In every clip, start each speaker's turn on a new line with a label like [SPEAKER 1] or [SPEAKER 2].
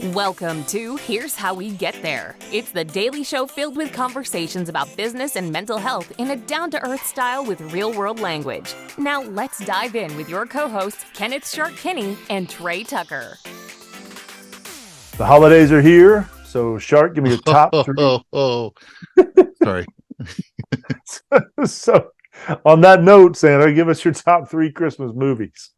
[SPEAKER 1] Welcome to Here's How We Get There. It's the daily show filled with conversations about business and mental health in a down-to-earth style with real-world language. Now let's dive in with your co-hosts, Kenneth Shark Kinney and Trey Tucker.
[SPEAKER 2] The holidays are here, so Shark, give me your top three.
[SPEAKER 3] Sorry.
[SPEAKER 2] So, on that note, Santa, give us your top three Christmas movies.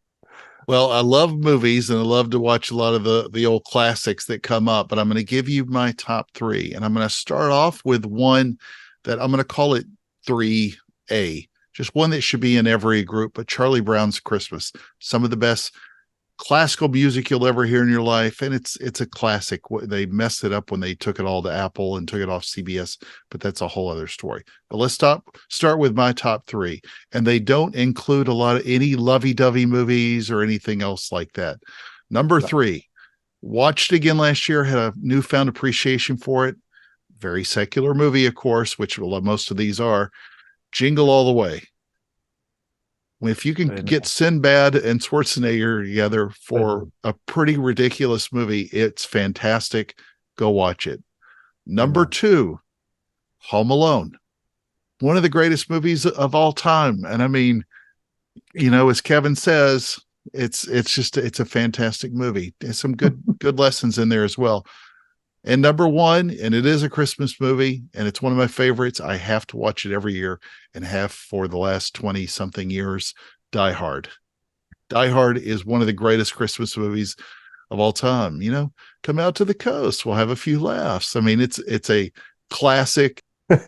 [SPEAKER 3] Well, I love movies and I love to watch a lot of the old classics that come up, but I'm going to give you my top three. And I'm going to start off with one that I'm going to call it 3A, just one that should be in every group, but Charlie Brown's Christmas. Some of the best classical music you'll ever hear in your life, and it's a classic. They messed it up when they took it all to Apple and took it off CBS, but that's a whole other story. But let's start with my top three, and they don't include a lot of any lovey-dovey movies or anything else like that. Number three, watched it again last year, had a newfound appreciation for it. Very secular movie, of course, which most of these are. Jingle All the Way. If you can get Sinbad and Schwarzenegger together for a pretty ridiculous movie, it's fantastic. Go watch it. Number two, Home Alone. One of the greatest movies of all time. And I mean, as Kevin says, it's a fantastic movie. There's some good lessons in there as well. And number one, and it is a Christmas movie, and it's one of my favorites. I have to watch it every year and have for the last 20 something years. Die Hard. Die Hard is one of the greatest Christmas movies of all time. Come out to the coast. We'll have a few laughs. I mean, it's a classic.
[SPEAKER 2] All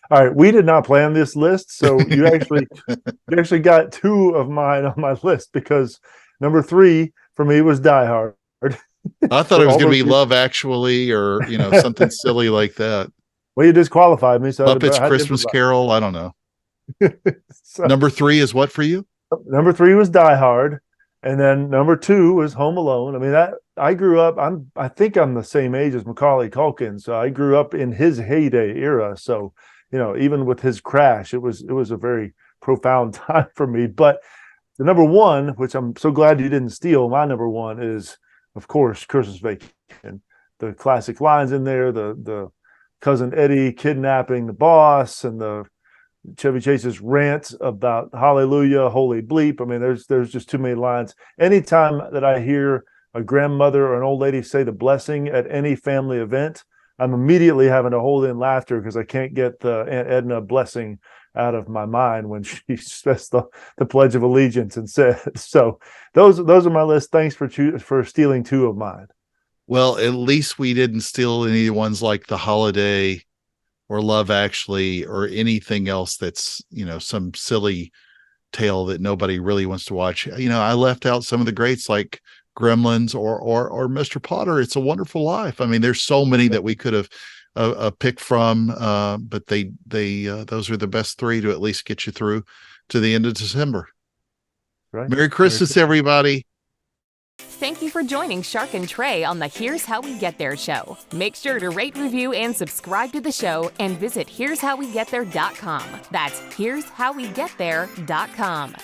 [SPEAKER 2] right. We did not plan this list. So you actually got two of mine on my list, because number three for me was Die Hard.
[SPEAKER 3] I thought it was going to be Love Actually or, something silly like that.
[SPEAKER 2] Well, you disqualified me. So
[SPEAKER 3] Muppets Christmas Carol. I don't know. So, number three is what for you?
[SPEAKER 2] Number three was Die Hard. And then number two was Home Alone. I mean, I grew up, I think I'm the same age as Macaulay Culkin. So I grew up in his heyday era. So, even with his crash, it was a very profound time for me. But the number one, which I'm so glad you didn't steal, my number one is, of course, Christmas Vacation. The classic lines in there, the cousin Eddie kidnapping the boss, and the Chevy Chase's rant about hallelujah, holy bleep. I mean, there's just too many lines. Anytime that I hear a grandmother or an old lady say the blessing at any family event, I'm immediately having to hold in laughter because I can't get the Aunt Edna blessing out of my mind when she says the Pledge of Allegiance and says. So those are my list. Thanks for stealing two of mine.
[SPEAKER 3] Well, at least we didn't steal any ones like The Holiday or Love Actually or anything else that's, some silly tale that nobody really wants to watch. I left out some of the greats like Gremlins or Mr. Potter. It's a Wonderful Life. I mean, there's so many that we could have pick from, but they those are the best three to at least get you through to the end of December.
[SPEAKER 2] Right.
[SPEAKER 3] Merry Christmas, everybody.
[SPEAKER 1] Thank you for joining Shark and Trey on the Here's How We Get There show. Make sure to rate, review, and subscribe to the show, and visit here'showwegetthere.com. That's here'showwegetthere.com.